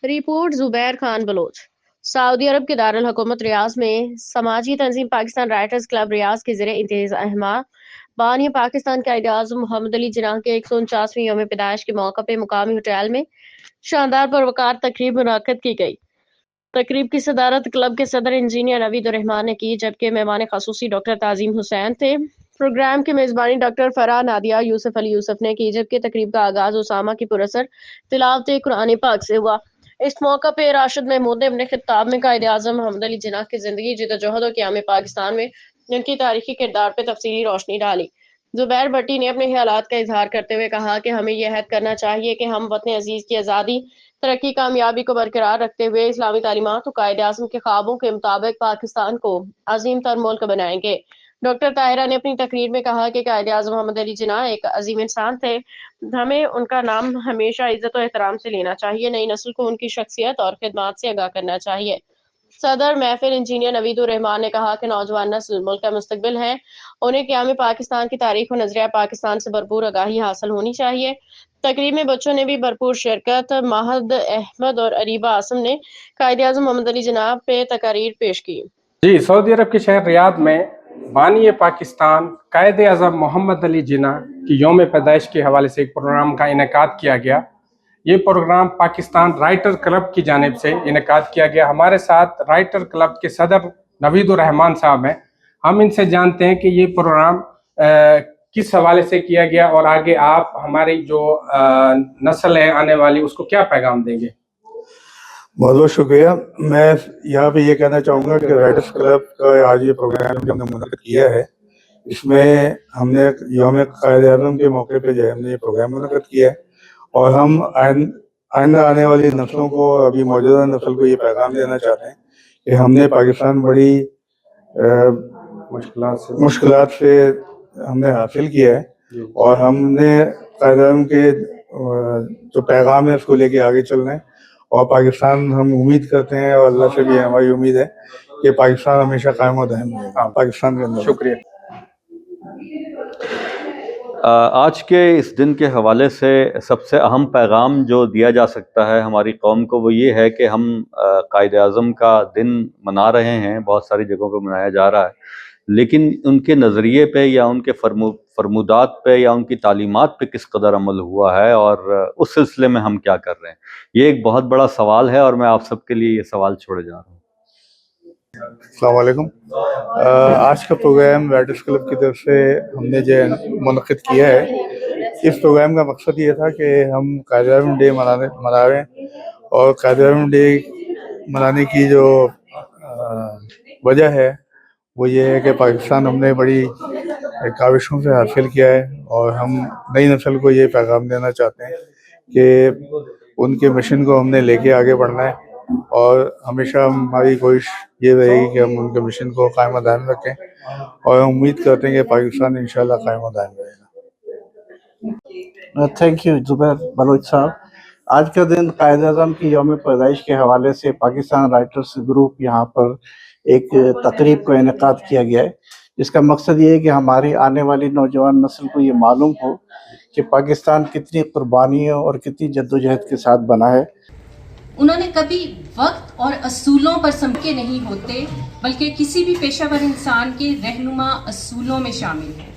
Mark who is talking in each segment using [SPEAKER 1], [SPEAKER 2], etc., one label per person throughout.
[SPEAKER 1] Report Zubair Khan Baloch. सऊदी अरब के दारुल-हुकूमत रियाज में समाजी तंजीम पाकिस्तान राइटर्स क्लब रियाज के ज़रिए इंतज़ाम बानी पाकिस्तान कायद-ए-आज़म मोहम्मद अली जिन्नाह के 149वीं यौम पैदाइश के मौके पर मुकामी होटल में शानदार पुरवकार तकरीब मुनक्कद की गई। तकरीब की सदारत क्लब के सदर इंजीनियर नवीद उर रहमान ने की, जबकि मेहमान खसूसी डॉक्टर ताज़ीम हुसैन थे। प्रोग्राम की मेज़बानी डॉक्टर फराह नादिया यूसुफ अली यूसुफ ने की, जबकि तकरीब का आगाज़ उसामा की पुरअसर तिलावत कुरान पाक से हुआ। इस मौका पे राशिद महमूद ने अपने खिताब में कायद आज़म मोहम्मद अली जिन्नाह की ज़िंदगी, जिद्दोजहद और क़याम पाकिस्तान में उनकी तारीखी किरदार पर तफसीली रोशनी डाली। जुबैर भट्टी ने अपने ख्यालात का इजहार करते हुए कहा कि हमें यह अहद करना चाहिए कि हम वतन अजीज़ की आज़ादी, तरक्की, कामयाबी को बरकरार रखते हुए इस्लामी तालीमात और कायद आज़म के ख्वाबों के मुताबिक पाकिस्तान को अजीम तर मुल्क बनाएंगे। डॉक्टर ताहिरा ने अपनी तकरीर में कहा कि कायद आज़म मोहम्मद अली जिन्नाह एक अजीम इंसान थे। हमें उनका नाम हमेशा इज्जत और एहतराम से लेना चाहिए। नई नस्ल को उनकी शख्सियत और खिदमात से आगाह करना चाहिए। सदर महफिल इंजीनियर नवीद उर रहमान ने कहा कि नौजवान नस्ल मुल्क का मुस्तकबिल है। उन्हें क़याम पाकिस्तान की तारीख और नजरिया पाकिस्तान से भरपूर आगाही हासिल होनी चाहिए। तकरीब में बच्चों ने भी भरपूर शिरकत। महद अहमद और अरीबा आसम ने कायद आज़म मोहम्मद अली जिन्नाह पे तकारीर पेश की।
[SPEAKER 2] जी, सऊदी अरब के शहर रियाद में बानी पाकिस्तान कायद आज़म मोहम्मद अली जिन्नाह की यौम पैदाइश के हवाले से एक प्रोग्राम का इनेकाद किया गया। ये प्रोग्राम पाकिस्तान राइटर क्लब की जानिब से इनेकाद किया गया। हमारे साथ राइटर क्लब के सदर नवीद उर रहमान साहब हैं। हम इनसे जानते हैं कि ये प्रोग्राम किस हवाले से किया गया और आगे आप हमारी जो नस्ल है आने वाली उसको क्या पैगाम देंगे।
[SPEAKER 3] बहुत बहुत शुक्रिया। मैं यहाँ पे ये कहना चाहूँगा कि राइटर्स क्लब का आज ये प्रोग्राम जो हमने मुनक़्क़िद किया है, इसमें हमने यौम कायद-ए-आज़म के मौके पे जो है हमने ये प्रोग्राम मुनक़्क़िद किया है और हम आइंदा आने वाली नस्लों को, अभी मौजूदा नस्ल को ये पैगाम देना चाहते हैं कि हमने पाकिस्तान बड़ी मुश्किलात से हमने हासिल किया है और हमने कायद-ए-आज़म के जो पैगाम है उसको लेके आगे चलना है और पाकिस्तान हम उम्मीद करते हैं और अल्लाह से भी हमारी उम्मीद है कि पाकिस्तान हमेशा कायम और दायम रहेगा पाकिस्तान के अंदर।
[SPEAKER 2] शुक्रिया।
[SPEAKER 4] आज के इस दिन के हवाले से सबसे अहम पैगाम जो दिया जा सकता है हमारी कौम को वो ये है कि हम कायद आज़म का दिन मना रहे हैं, बहुत सारी जगहों पर मनाया जा रहा है, लेकिन उनके नज़रिए पे या उनके फरमुदात पे या उनकी तालीमात पे किस कदर अमल हुआ है और उस सिलसिले में हम क्या कर रहे हैं, ये एक बहुत बड़ा सवाल है और मैं आप सबके लिए ये सवाल छोड़े जा रहा हूँ।
[SPEAKER 3] अस्सलाम वालेकुम। आज का प्रोग्राम राइटर्स क्लब की तरफ से हमने जो मुनक़्क़िद किया है, इस प्रोग्राम का मकसद ये था कि हम कायद आज़म डे मना रहे हैं और कायद आज़म डे मनाने की जो वजह है वो ये है कि पाकिस्तान हमने बड़ी काविशों से हासिल किया है और हम नई नस्ल को ये पैगाम देना चाहते हैं कि उनके मिशन को हमने लेके आगे बढ़ना है और हमेशा हमारी कोशिश ये रहेगी कि हम उनके मिशन को कायम दायम रखें और हम उम्मीद करते हैं कि पाकिस्तान इंशाल्लाह कायम दायम रहेगा।
[SPEAKER 5] थैंक यू जुबैर बलोच साहब। आज का दिन कायद आज़म की यौम पैदाइश के हवाले से पाकिस्तान राइटर्स ग्रुप यहाँ पर एक तकरीब का इनेकाद किया गया है, जिसका मकसद ये है कि हमारी आने वाली नौजवान नस्ल को ये मालूम हो कि पाकिस्तान कितनी कुर्बानियों और कितनी जद्दोजहद के साथ बना है।
[SPEAKER 6] उन्होंने कभी वक्त और असूलों पर समके नहीं होते, बल्कि किसी भी पेशावर इंसान के रहनुमा असूलों में शामिल हैं।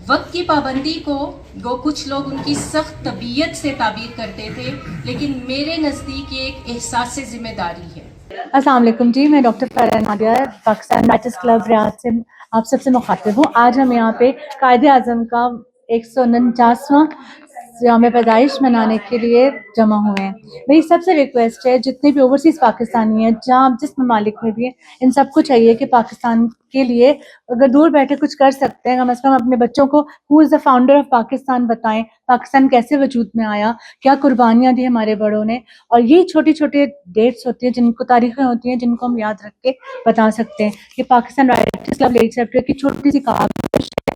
[SPEAKER 6] वक्त की पाबंदी को गो कुछ लोग उनकी सख्त तबीयत से ताबीर करते थे, लेकिन मेरे नज़दीक ये एक एहसास से जिम्मेदारी है।
[SPEAKER 7] अस्सलाम वालेकुम जी, मैं doctor Farah Nadia Pakistan writers club Riyadh से आप सबसे मुखातिब हूँ। आज हम यहाँ पे कायद आज़म का 149वां यौम पैदाइश मनाने के लिए जमा हुए हैं। मेरी सबसे रिक्वेस्ट है, जितने भी ओवरसीज़ पाकिस्तानी हैं, जहाँ जिस ममालिक में भी हैं, इन सबको चाहिए कि पाकिस्तान के लिए अगर दूर बैठे कुछ कर सकते हैं, कम से कम अपने बच्चों को who is the founder of Pakistan बताएं, पाकिस्तान कैसे वजूद में आया, क्या कुर्बानियाँ दी हमारे बड़ों ने। और ये छोटी छोटी डेट्स होती हैं, जिनको तारीखें होती हैं, जिनको हम याद रख के बता सकते हैं कि Pakistan writers club lady secretary की छोटी सी कहावत